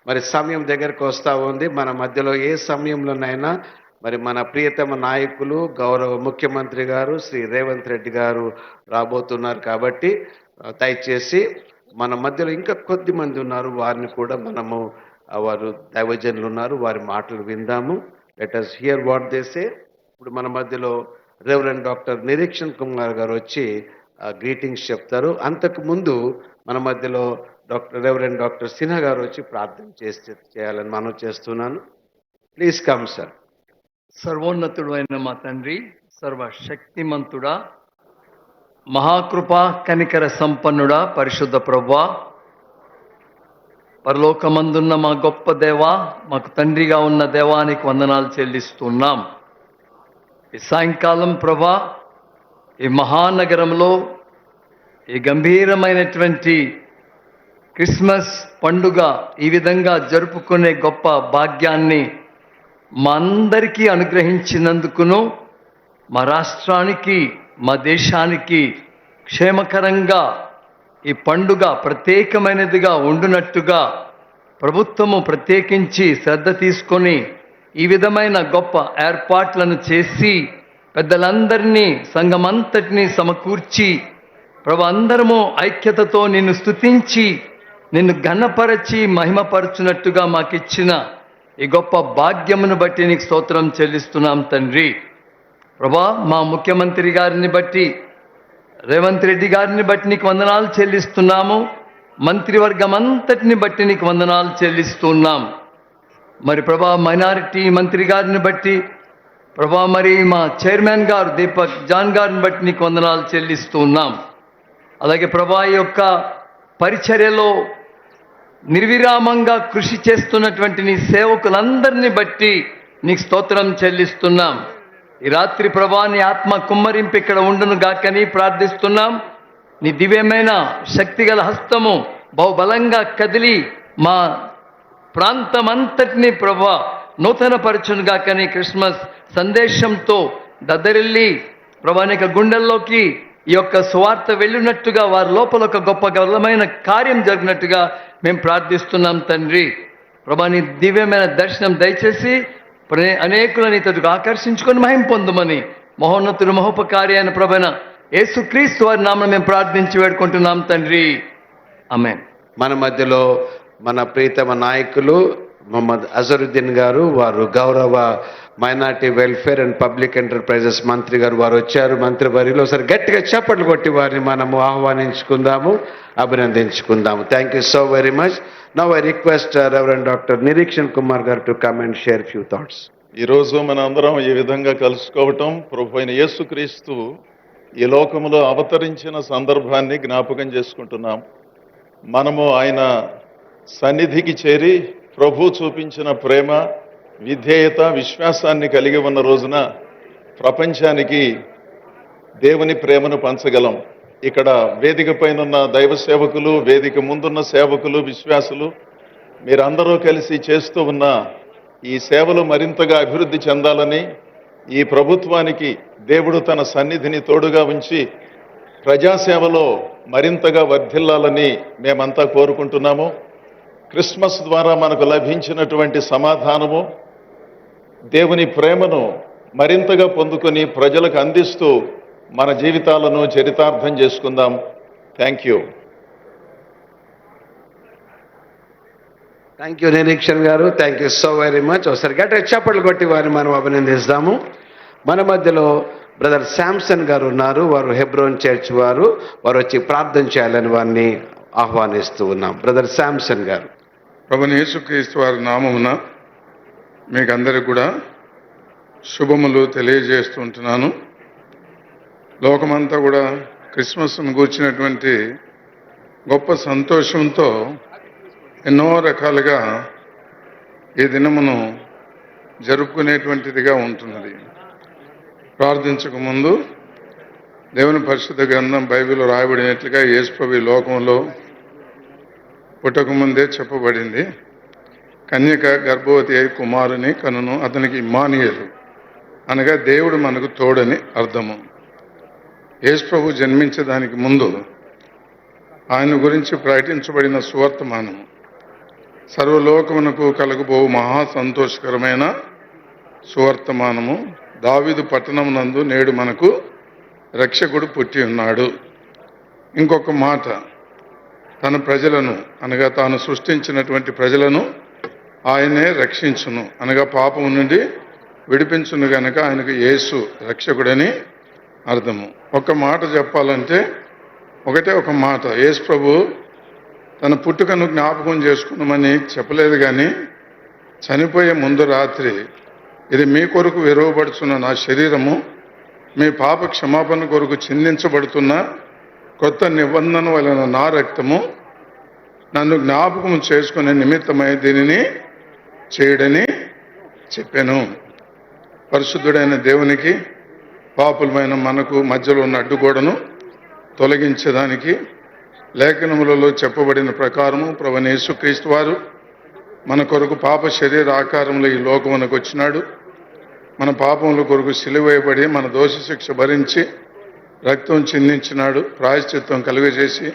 మరి సమయం దగ్గరకు వస్తూ ఉంది. మన మధ్యలో ఏ సమయంలోనైనా మరి మన ప్రియతమ నాయకులు గౌరవ ముఖ్యమంత్రి గారు శ్రీ రేవంత్ రెడ్డి గారు రాబోతున్నారు కాబట్టి దయచేసి మన మధ్యలో ఇంకా కొద్ది మంది ఉన్నారు, వారిని కూడా మనము వారు దైవజనులు ఉన్నారు, వారి మాటలు విందాము. Let us here what they say. ఇప్పుడు మన మధ్యలో రెవరెండ్ డాక్టర్ నిరీక్షణ్ కుమార్ గారు వచ్చి గ్రీటింగ్స్ చెప్తారు. అంతకు ముందు మన మధ్యలో రెవరెండ్ డాక్టర్ సిన్హా గారు వచ్చి ప్రార్థన చేయాలని మనం చేస్తున్నాను. Please come sir. సర్వోన్నతుడు అయిన మా తండ్రి, సర్వశక్తిమంతుడా, మహాకృపా కనికర సంపన్నుడా, పరిశుద్ధ ప్రభువా, పరలోకమందున్న మా గొప్ప దేవా, మాకు తండ్రిగా ఉన్న దేవానికి వందనాలు చెల్లిస్తున్నాం. ఈ సాయంకాలం ప్రభా, ఈ మహానగరంలో ఈ గంభీరమైనటువంటి క్రిస్మస్ పండుగ ఈ విధంగా జరుపుకునే గొప్ప భాగ్యాన్ని మా అందరికీ అనుగ్రహించినందుకును, మా రాష్ట్రానికి, మా దేశానికి క్షేమకరంగా ఈ పండుగ ప్రత్యేకమైనదిగా ఉండునట్టుగా ప్రభుత్వము ప్రత్యేకించి శ్రద్ధ తీసుకొని ఈ విధమైన గొప్ప ఏర్పాట్లను చేసి పెద్దలందరినీ, సంఘమంతటినీ సమకూర్చి ప్రభు అందరము ఐక్యతతో నిన్ను స్తుతించి నిన్ను ఘనపరచి మహిమపరచునట్టుగా మాకిచ్చిన ఈ గొప్ప భాగ్యమును బట్టి నీకు స్తోత్రం చెల్లిస్తున్నాం తండ్రి. ప్రభా, మా ముఖ్యమంత్రి గారిని బట్టి, రేవంత్ రెడ్డి గారిని బట్టి నీకు వందనాలు చెల్లిస్తున్నాము. మంత్రివర్గం అంతటిని బట్టి నీకు వందనాలు చెల్లిస్తున్నాం. మరి ప్రభా, మైనారిటీ మంత్రి గారిని బట్టి ప్రభా, మరి మా చైర్మన్ గారు దీపక్ జాన్ గారిని బట్టి నీకు వందనాలు చెల్లిస్తున్నాం. అలాగే ప్రభా, ఈ యొక్క పరిచర్యలో నిర్విరామంగా కృషి చేస్తున్నటువంటి నీ సేవకులందరినీ బట్టి నీకు స్తోత్రం చెల్లిస్తున్నాం. ఈ రాత్రి ప్రభా, నీ ఆత్మ కుమ్మరింపు ఇక్కడ ఉండును గాకని ప్రార్థిస్తున్నాం. నీ దివ్యమైన శక్తిగల హస్తము బహుబలంగా కదిలి మా ప్రాంతమంతటినీ ప్రభా నూతన పరచును గాకని క్రిస్మస్ సందేశంతో దద్దరిల్లి ప్రభా నీకు గుండెల్లోకి ఈ యొక్క సువార్త వెళ్ళినట్టుగా వారి లోపల ఒక గొప్ప బలమైన కార్యం జరిగినట్టుగా మేము ప్రార్థిస్తున్నాం తండ్రి. ప్రభా, నీ దివ్యమైన దర్శనం దయచేసి అనేకులని తదుకు ఆకర్షించుకొని మహిమ పొందమని మహోన్నతుడు మహోపకారి అయిన ప్రభువైన యేసుక్రీస్తు వారి నామమున మేము ప్రార్థించి వేడుకుంటున్నాం తండ్రి. ఆమేన్. మన మధ్యలో మన ప్రియతమ నాయకులు మొహమ్మద్ అజరుద్దీన్ గారు, వారు గౌరవ minority welfare and public enterprises మంత్రి గారు వారు వచ్చారు. మంత్రి వారిలో ఒకసారి గట్టిగా చప్పట్లు కొట్టి వారిని మనము ఆహ్వానించుకుందాము, అభినందించుకుందాము. Thank you so very much. Now I request reverend doctor Nireekshan Kumar గారు to come and share few thoughts. ఈరోజు మన అందరం ఈ విధంగా కలుసుకోవటం ప్రభు అయిన యేసుక్రీస్తు ఈ లోకములో అవతరించిన సందర్భాన్ని జ్ఞాపకం చేసుకుంటున్నాం. మనము ఆయన సన్నిధికి చేరి ప్రభు చూపించిన ప్రేమ, విధేయత, విశ్వాసాన్ని కలిగి ఉన్న రోజున ప్రపంచానికి దేవుని ప్రేమను పంచగలం. ఇక్కడ వేదిక పైన ఉన్న దైవ సేవకులు, వేదిక ముందున్న సేవకులు, విశ్వాసులు మీరందరూ కలిసి చేస్తూ ఉన్న ఈ సేవలు మరింతగా అభివృద్ధి చెందాలని, ఈ ప్రభుత్వానికి దేవుడు తన సన్నిధిని తోడుగా ఉంచి ప్రజాసేవలో మరింతగా వర్ధిల్లాలని మేమంతా కోరుకుంటున్నాము. క్రిస్మస్ ద్వారా మనకు లభించినటువంటి సమాధానము, దేవుని ప్రేమను మరింతగా పొందుకొని ప్రజలకు అందిస్తూ మన జీవితాలను చరితార్థం చేసుకుందాం. Thank you. Thank you Nireekshan గారు, thank you so very much. ఒకసారి గట్టిగా చప్పట్లు కొట్టి వారిని మనం అభినందిస్తాము. మన మధ్యలో బ్రదర్ శాంసన్ గారు ఉన్నారు, వారు హెబ్రోన్ చర్చ్ వారు వచ్చి ప్రార్థన చేయాలని వారిని ఆహ్వానిస్తూ ఉన్నాం. బ్రదర్ శాంసన్ గారు. ప్రభువైన యేసుక్రీస్తు వారి నామమున మీకు అందరికి కూడా శుభములు తెలియజేస్తుంటున్నాను. లోకమంతా కూడా క్రిస్మస్ను గూర్చినటువంటి గొప్ప సంతోషంతో ఎన్నో రకాలుగా ఈ దినమును జరుపుకునేటువంటిదిగా ఉంటున్నది. ప్రార్థించక ముందు దేవుని పరిశుద్ధ గ్రంథం బైబిల్లో రాయబడినట్లుగా యేసుప్రభు ఈ లోకంలో పుట్టకముందే చెప్పబడింది, కన్యక గర్భవతి అయి కుమారుని కనును, అతనికి ఇమ్మానుయేలు అనగా దేవుడు మనకు తోడని అర్థము. యేసుప్రభు జన్మించడానికి ముందు ఆయన గురించి ప్రకటించబడిన సువర్తమానము సర్వలోకమునకు కలగబో మహా సంతోషకరమైన సువర్తమానము. దావీదు పట్టణమునందు నేడు మనకు రక్షకుడు పుట్టి ఉన్నాడు. ఇంకొక మాట, తన ప్రజలను అనగా తాను సృష్టించినటువంటి ప్రజలను ఆయనే రక్షించును అనగా పాపము నుండి విడిపించును గనక ఆయనకు యేసు రక్షకుడని అర్థము. ఒక మాట చెప్పాలంటే ఒకటే ఒక మాట, యేసు ప్రభు తన పుట్టుకను జ్ఞాపకం చేసుకున్నామని చెప్పలేదు, కానీ చనిపోయే ముందు రాత్రి ఇది మీ కొరకు విరవబడుచున్న నా శరీరము, మీ పాప క్షమాపణ కొరకు చిందించబడుతున్న కొత్త నిబంధన వలన నా రక్తము, నన్ను జ్ఞాపకం చేసుకునే నిమిత్తమై దీనిని చేయడని చెప్పాను. పరిశుద్ధుడైన దేవునికి పాపులమైన మనకు మధ్యలో ఉన్న అడ్డుగోడను తొలగించేదానికి లేఖనములలో చెప్పబడిన ప్రకారము ప్రభువైన యేసుక్రీస్తు వారు మన కొరకు పాప శరీర ఆకారంలో ఈ లోకమునకు వచ్చినాడు. మన పాపముల కొరకు సిలువేయబడి మన దోష శిక్ష భరించి రక్తం చిందించినాడు, ప్రాయశ్చిత్తం కలుగజేసి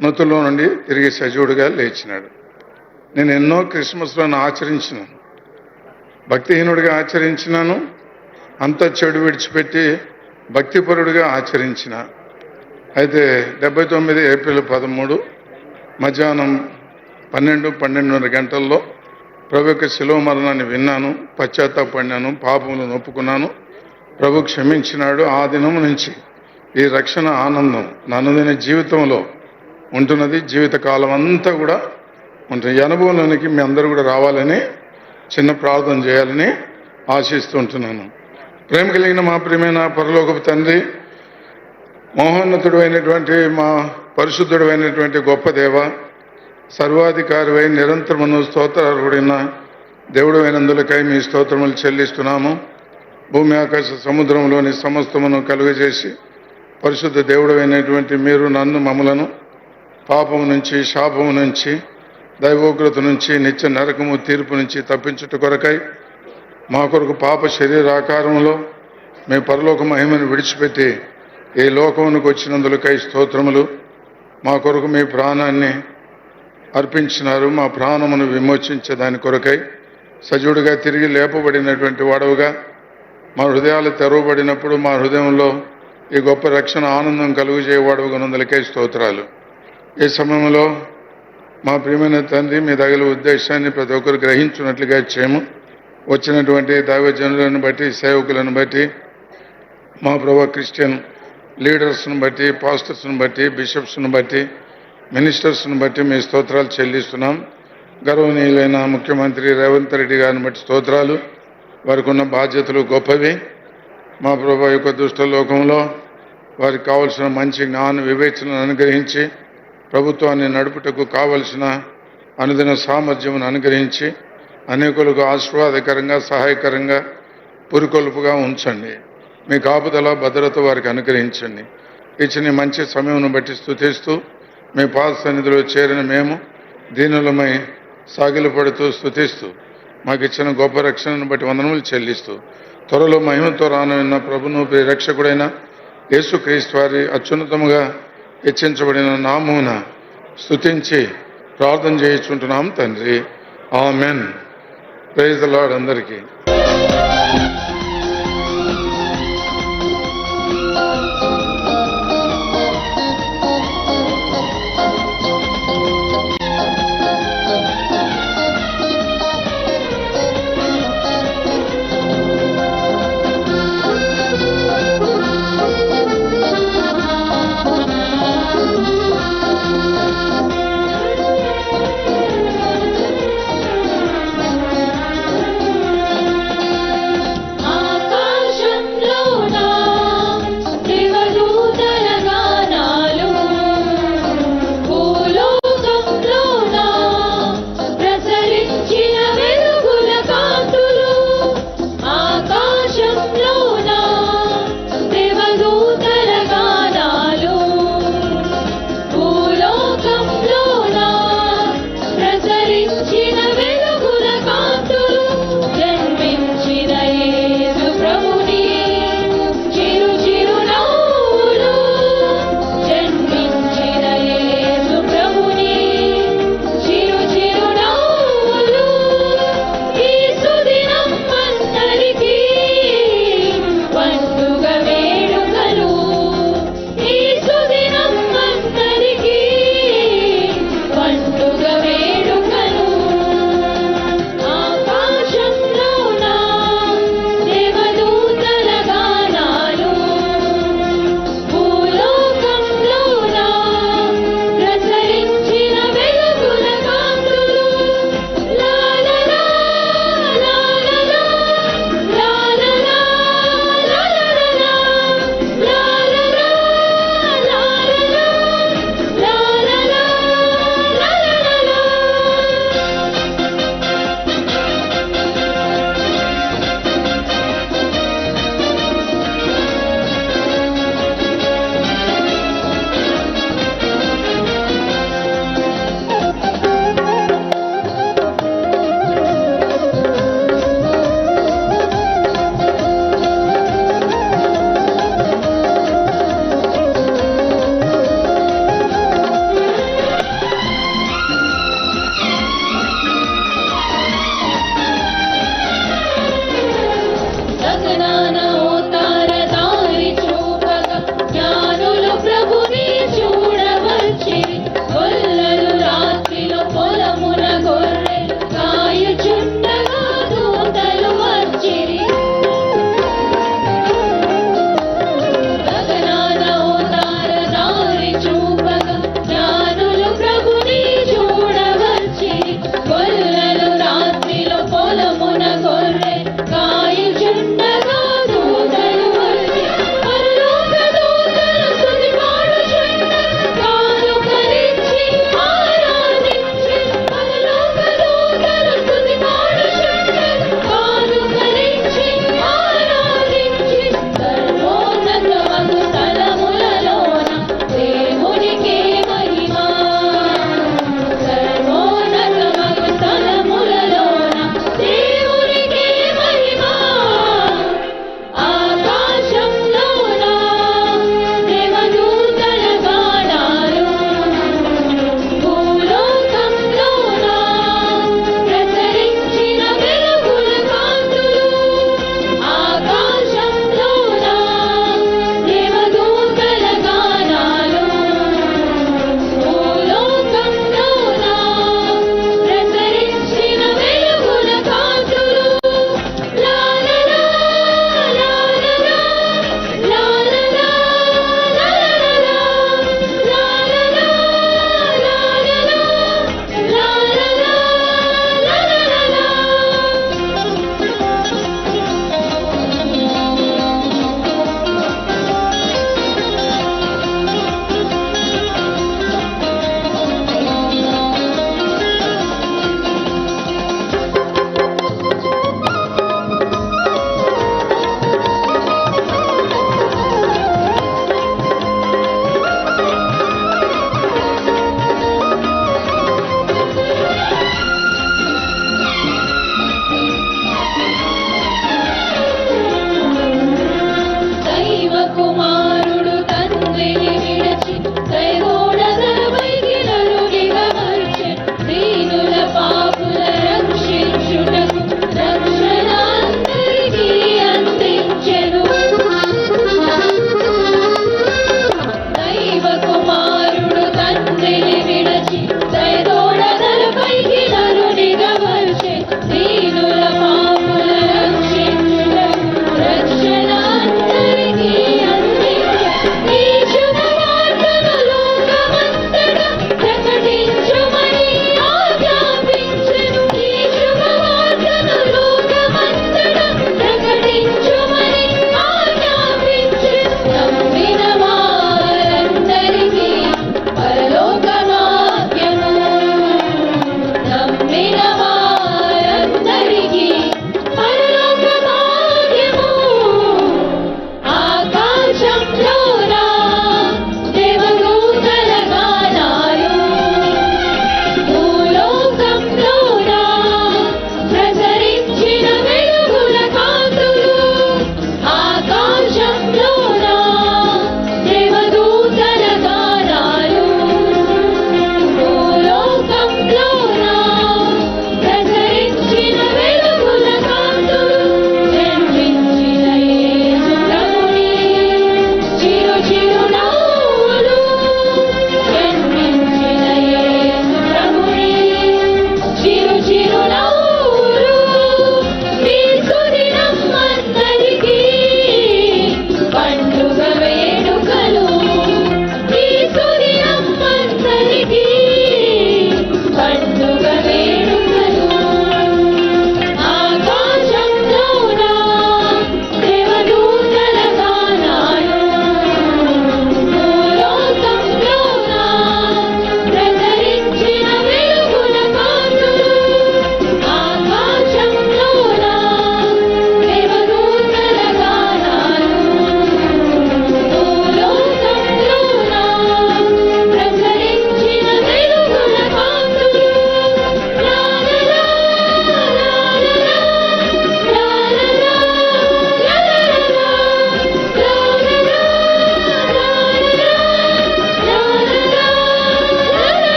మృతుల్లో నుండి తిరిగి సజీవుడిగా లేచినాడు. నేను ఎన్నో క్రిస్మస్లను ఆచరించినాను, భక్తిహీనుడిగా ఆచరించినాను, అంత చెడు విడిచిపెట్టి భక్తిపరుడిగా ఆచరించిన. అయితే 79 ఏప్రిల్ 13 మధ్యాహ్నం 12:30 గంటల్లో ప్రభు యొక్క శిలువ మరణాన్ని విన్నాను, పశ్చాత్తాపడినాను, పాపములను ఒప్పుకున్నాను. ప్రభు క్షమించినాడు. ఆ దినం నుంచి ఈ రక్షణ ఆనందం నా అనుదిన జీవితంలో ఉంటున్నది, జీవితకాలం అంతా కూడా ఉంటుంది. ఈ అనుభవంలోనికి మీ అందరూ కూడా రావాలని చిన్న ప్రార్థన చేయాలని ఆశిస్తుంటున్నాను. ప్రేమ కలిగిన మా ప్రియమైన పరలోకపు తండ్రి, మహోన్నతుడు అయినటువంటి మా పరిశుద్ధుడు అయినటువంటి గొప్ప దేవ, సర్వాధికారివై నిరంతరమును స్తోత్రార్హుడైన దేవుడు అయినందులకై మీ స్తోత్రములు చెల్లిస్తున్నాము. భూమి ఆకాశ సముద్రంలోని సమస్తమును కలుగజేసి పరిశుద్ధ దేవుడు అయినటువంటి మీరు నన్ను మమ్మలను పాపము నుంచి, శాపము నుంచి, దైవోగ్రత నుంచి, నిత్య నరకము తీర్పు నుంచి తప్పించుట కొరకై మా కొరకు పాప శరీరాకారంలో మీ పరలోక మహిమను విడిచిపెట్టి ఈ లోకమునకు వచ్చినందులకై స్తోత్రములు. మా కొరకు మీ ప్రాణాన్ని అర్పించినారు. మా ప్రాణమును విమోచించే దాని కొరకై సజీవుడిగా తిరిగి లేపబడినటువంటి వాడవుగా మా హృదయాలు తెరవబడినప్పుడు మా హృదయంలో ఈ గొప్ప రక్షణ ఆనందం కలుగజేయవాడవుగా నందులకై స్తోత్రాలు. ఈ సమయంలో మా ప్రియమైన తండ్రి, మీ తగిన ఉద్దేశాన్ని ప్రతి ఒక్కరు గ్రహించినట్లుగా చేయము. వచ్చినటువంటి దైవజనులను బట్టి, సేవకులను బట్టి, మా ప్రభు క్రిస్టియన్ లీడర్స్ను బట్టి, పాస్టర్స్ను బట్టి, బిషప్స్ను బట్టి, మినిస్టర్స్ను బట్టి మీ స్తోత్రాలు చెల్లిస్తున్నాం. గౌరవనీయులైన ముఖ్యమంత్రి రేవంత్ రెడ్డి గారిని బట్టి స్తోత్రాలు. వారికి ఉన్న బాధ్యతలు గొప్పవి. మా ప్రభు యొక్క దుష్ట లోకంలో వారికి కావలసిన మంచి జ్ఞాన వివేచనను అనుగ్రహించి ప్రభుత్వాన్ని నడుపుటకు కావలసిన అనుదిన సామర్థ్యమును అనుగ్రహించి అనేకులకు ఆశీర్వాదకరంగా, సహాయకరంగా, పురికొల్పుగా ఉంచండి. మీ కాపుదల, భద్రత వారికి అనుగ్రహించండి. ఇచ్చిన మంచి సమయం బట్టి స్తుతిస్తూ మీ పాద సన్నిధిలో చేరిన మేము దీనులమై సాగిలపడుతూ స్తుతిస్తూ మాకు ఇచ్చిన గొప్ప రక్షణను బట్టి వందనములు చెల్లిస్తూ త్వరలో మహిమతో రానున్న ప్రభును రక్షకుడైన యేసుక్రీస్తు వారి అత్యున్నతముగా హెచ్చించబడిన నామమున స్తుతించి ప్రార్థన చేయించుంటున్నాం తండ్రి. ఆమెన్. ప్రైజ్ ది లార్డ్ అందరికీ.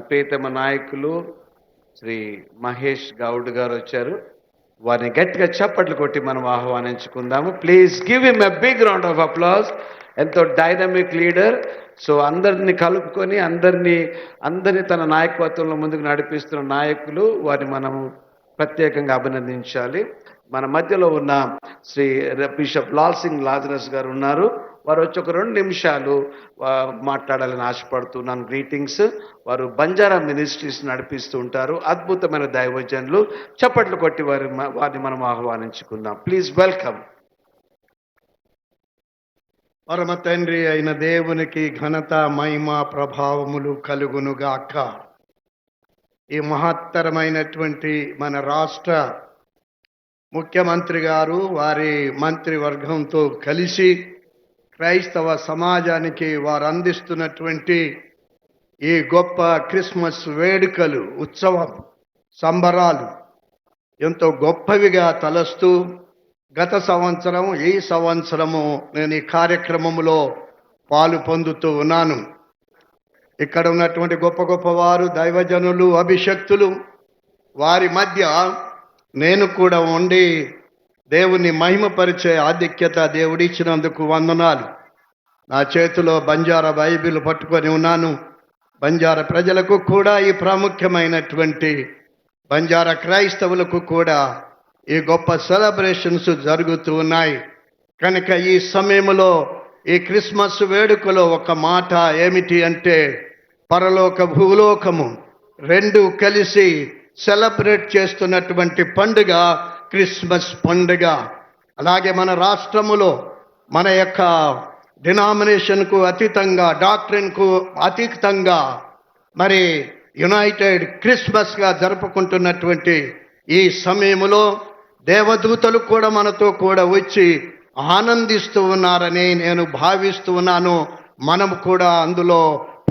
ప్రియతమ నాయకులు శ్రీ మహేష్ గౌడ్ గారు వచ్చారు. వారిని గట్టిగా చప్పట్లు కొట్టి మనం ఆహ్వానించుకుందాము. Please give him a big round of applause. ఎంతో డైనమిక్ లీడర్. సో అందరిని కలుపుకొని అందరినీ తన నాయకత్వంలో ముందుకు నడిపిస్తున్న నాయకులు, వారిని మనము ప్రత్యేకంగా అభినందించాలి. మన మధ్యలో ఉన్న శ్రీ బిషప్ లాల్ సింగ్ లాజరస్ గారు ఉన్నారు. వారు వచ్చి ఒక 2 నిమిషాలు మాట్లాడాలని ఆశపడుతున్నాను. గ్రీటింగ్స్. వారు బంజారా మినిస్ట్రీస్ నడిపిస్తూ ఉంటారు. అద్భుతమైన దైవజనులు. చప్పట్లు కొట్టి వారిని మనం ఆహ్వానించుకుందాం. Please welcome. పరమ తండ్రి అయిన దేవునికి ఘనత, మహిమ, ప్రభావములు కలుగునుగాక. ఈ మహత్తరమైనటువంటి మన రాష్ట్ర ముఖ్యమంత్రి గారు వారి మంత్రివర్గంతో కలిసి క్రైస్తవ సమాజానికి వారు అందిస్తున్నటువంటి ఈ గొప్ప క్రిస్మస్ వేడుకలు, ఉత్సవం, సంబరాలు ఎంతో గొప్పవిగా తలస్తూ గత సంవత్సరం, ఈ సంవత్సరము నేను ఈ కార్యక్రమంలో పాలు పొందుతూ ఉన్నాను. ఇక్కడ ఉన్నటువంటి గొప్ప గొప్ప వారు, దైవజనులు, అభిషక్తులు, వారి మధ్య నేను కూడా ఉండి దేవుని మహిమపరిచే ఆధిక్యత దేవుడిచ్చినందుకు వందనాలు. నా చేతిలో బంజారా బైబిల్ పట్టుకొని ఉన్నాను. బంజారా ప్రజలకు కూడా ఈ ప్రాముఖ్యమైనటువంటి బంజారా క్రైస్తవులకు కూడా ఈ గొప్ప సెలబ్రేషన్స్ జరుగుతూ ఉన్నాయి. కనుక ఈ సమయంలో ఈ క్రిస్మస్ వేడుకలో ఒక మాట ఏమిటి అంటే, పరలోక భూలోకము 2 కలిసి సెలబ్రేట్ చేస్తున్నటువంటి పండుగ క్రిస్మస్ పండుగ. అలాగే మన రాష్ట్రములో మన యొక్క డినామినేషన్కు అతీతంగా, డాక్ట్రిన్కు అతీతంగా మరి యునైటెడ్ క్రిస్మస్గా జరుపుకుంటున్నటువంటి ఈ సమయంలో దేవదూతలు కూడా మనతో కూడా వచ్చి ఆనందిస్తూ ఉన్నారని నేను భావిస్తూ ఉన్నాను. మనం కూడా అందులో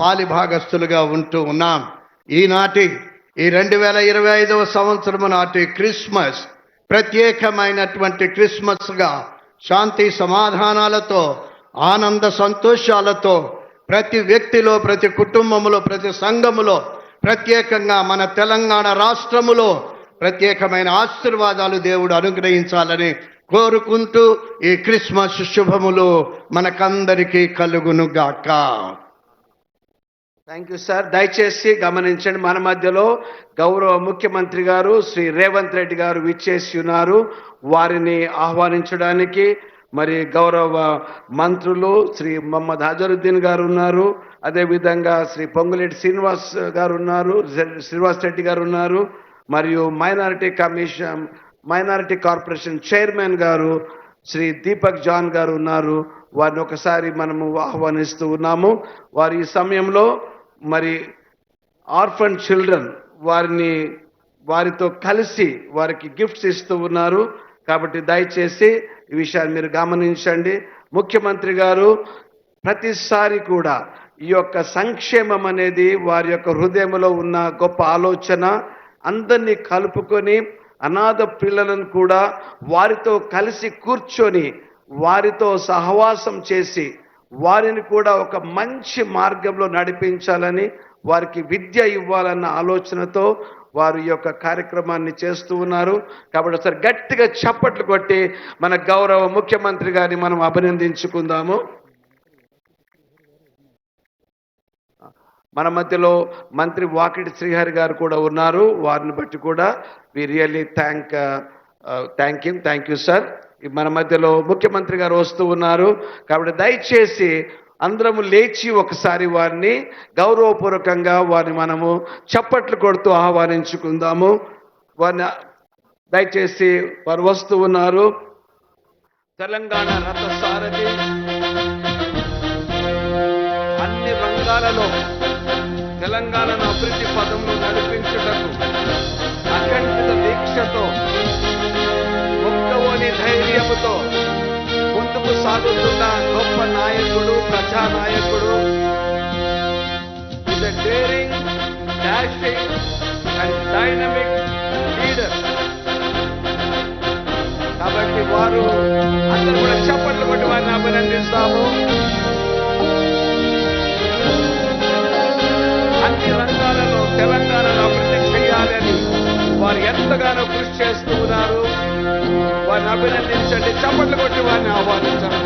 పాలిభాగస్తులుగా ఉంటూ ఉన్నాం. ఈనాటి ఈ 2025వ సంవత్సరం నాటి క్రిస్మస్ ప్రత్యేకమైనటువంటి క్రిస్మస్గా శాంతి సమాధానాలతో, ఆనంద సంతోషాలతో ప్రతి వ్యక్తిలో, ప్రతి కుటుంబంలో, ప్రతి సంఘములో, ప్రత్యేకంగా మన తెలంగాణ రాష్ట్రములో ప్రత్యేకమైన ఆశీర్వాదాలు దేవుడు అనుగ్రహించాలని కోరుకుంటూ ఈ క్రిస్మస్ శుభములు మనకందరికీ కలుగునుగాక. Thank you sir. దయచేసి గమనించండి, మన మధ్యలో గౌరవ ముఖ్యమంత్రి గారు శ్రీ రేవంత్ రెడ్డి గారు విచ్చేసి ఉన్నారు. వారిని ఆహ్వానించడానికి మరి గౌరవ మంత్రులు శ్రీ మొహమ్మద్ అజరుద్దీన్ గారు ఉన్నారు. అదేవిధంగా శ్రీ పొంగులేటి శ్రీనివాస్ గారు ఉన్నారు, శ్రీనివాస్ రెడ్డి గారు ఉన్నారు. మరియు మైనారిటీ కార్పొరేషన్ చైర్మన్ గారు శ్రీ దీపక్ జాన్ గారు ఉన్నారు. వారిని ఒకసారి మనము ఆహ్వానిస్తూ ఉన్నాము. వారి ఈ సమయంలో మరి ఆర్ఫన్ చిల్డ్రన్ వారితో కలిసి వారికి గిఫ్ట్స్ ఇస్తూ ఉన్నారు. కాబట్టి దయచేసి ఈ విషయాన్ని మీరు గమనించండి. ముఖ్యమంత్రి గారు ప్రతిసారి కూడా ఈ యొక్క సంక్షేమం అనేది వారి యొక్క హృదయంలో ఉన్న గొప్ప ఆలోచన. అందరినీ కలుపుకొని అనాథ పిల్లలను కూడా వారితో కలిసి కూర్చొని వారితో సహవాసం చేసి వారిని కూడా ఒక మంచి మార్గంలో నడిపించాలని, వారికి విద్య ఇవ్వాలన్న ఆలోచనతో వారు ఈ యొక్క కార్యక్రమాన్ని చేస్తూ ఉన్నారు. కాబట్టి ఒకసారి గట్టిగా చప్పట్లు కొట్టి మన గౌరవ ముఖ్యమంత్రి గారిని మనం అభినందించుకుందాము. మన మధ్యలో మంత్రి వాకిటి శ్రీహరి గారు కూడా ఉన్నారు. వారిని బట్టి కూడా we really thank you sir. మన మధ్యలో ముఖ్యమంత్రి గారు వస్తూ ఉన్నారు. కాబట్టి దయచేసి అందరము లేచి ఒకసారి వారిని గౌరవపూర్వకంగా మనము చప్పట్లు కొడుతూ ఆహ్వానించుకుందాము. వారిని దయచేసి వారు వస్తూ ఉన్నారు. తెలంగాణ రథసారథి అన్ని రంగాలలో తెలంగాణను అభివృద్ధి పదంలో నడిపించుటకు అఖండిత దీక్షతో, ముక్తవోని ధైర్యముతో ముందుకు సాగుతున్న గొప్ప నాయకుడు, ప్రజానాయకుడు, is a daring, dashing and dynamic leader. కాబట్టి వారు అందరూ కూడా చప్పట్లు కొట్టి వారిని అభినందిస్తాము. అన్ని రంగాలలో ఎంతగానో కృషి చేస్తూ ఉన్నారు. వారిని అభినందించండి, చప్పట్లు కొట్టి వారిని ఆహ్వానించండి.